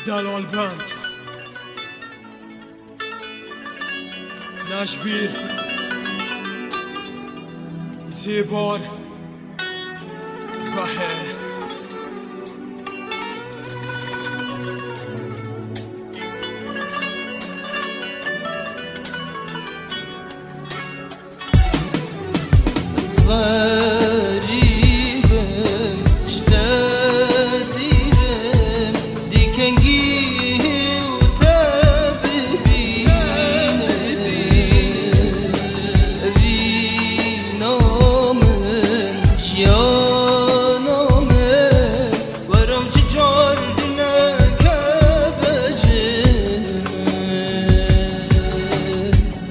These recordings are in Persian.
دلال بند نشبیر 3 بار وحه غريبة اشتديرم دي كنجي وتاببين رينا من شيانا من ورم تجاردنا كبجن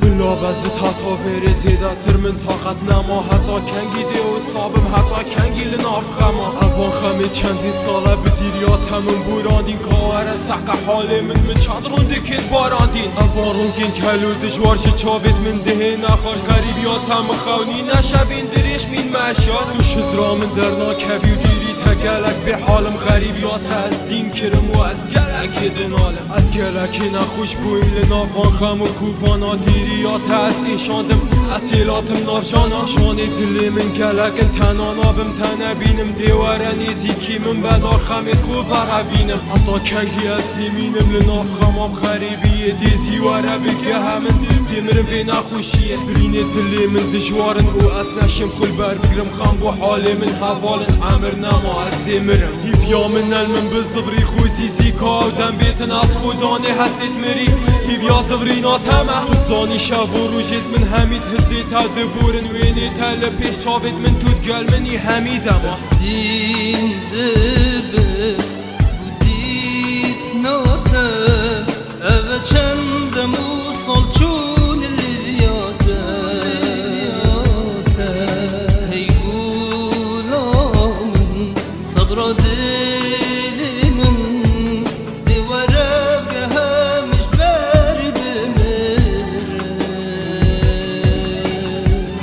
بلا بز بتاتا بره زیدتر من طاقت نما حتی کنگی ده و صابم حتی کنگی لناف غما اوان خمه چندین ساله به دیریاتمون بوراندین کار سحق حال من چادرون دکت باراندین اوان رونگین کلو دجوار چه چابت من ده نخواش غریبیاتم خونی نشبین درش مین مشاد تو شزرا من درنا کبیو دیری تگلک به حالم غریبیات از دین کرم و از گلک دنالم از گلکی نخوش بویم لنافان خم و کوفانا دیریات از ایشاندم اسیلاتم نارشانا شانه دلی من گلکن تنانا بم تنبینم دیواره نیزیکی من بدا خمید خوب ورابینم حتی کنگی از نیمینم لناف خمام غریبیه دیزی وره بگه همین دیمرم به نخوشیه برین دلی من دجوارن او از نشم خل بر بگرم خم با حال من حوالن عمر نما از دیمرم هیویا من المن بزبری خوزی زیکا و دم بیتن از خودانه هستید مری هیویا زبرینا تمه تو زانی شب و روژت من همید هزری تا دبورن وینی تل پیش چاوید من تود گل منی همیدم استین دبه بودیت ناته اوه چندم و سال چون لیاته هی گولامن صبر دلی من دیواره همش بر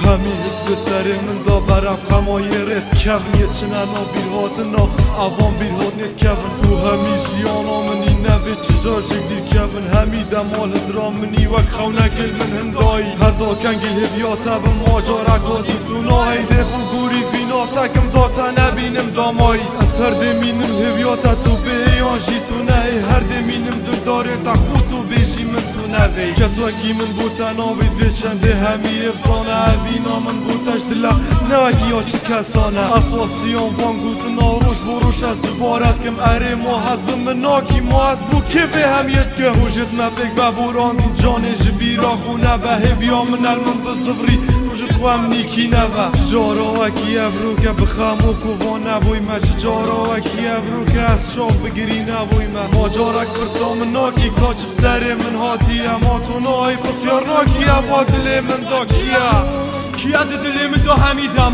همیز به سر من دا برف خمایرت کبن یه چنانا بیرهاتنا اوان بیرهات نت کبن تو همیشیانا منی نوه چجار شکدیر کبن همی دمال هزران منی وک خونکل من هندایی حتی کنگل هبیاتا به ماجارکاتی تو ناهی ده خوگوری فینا تکم داتا نبینم دامایی از هر دمینم هبیاتا تو بیان جی تو نهی هر دمینم درداره تا خود تو بیشی من تو نوی کس وکی من بوتا نابید به چنده همی افسانه اوینا من بوتش دلا نوکی ها چه کسانه اسواسیان وانگوت ناروش بروش از بارد کم اره ما حزب من ناکی ما حزبو که به همیت که حوشت مفک و بوراندین جان جبیرا خونه به هبیا من المن بزبری حوشت خوام نیکی نوه چجارا وکی ابرو که بخمو کووان نبوی ما چجارا وکی ابرو که از چاق بگیری نبوی ما ماجارک برسا من ناکی کاشب سر من هاتی اما تو نای بسیار ناکی ابا دل من دا کیا دل من دا همیدم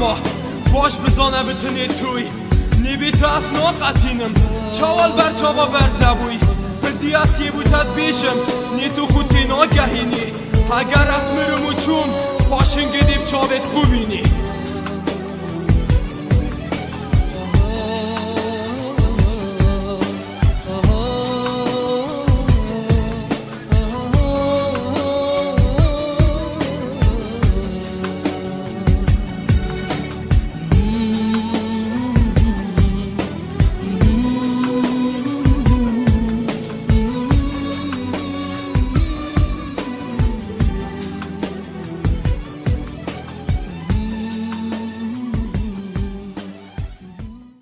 باش بزانه بتنی توی نیبیت از ناقتینم چوال بر چاوا بر زبوی پردی از یه بوتت بیشم نی تو خودی ناگهینی اگر از مرم و چوم پاشن گدیب چاوت خوبینی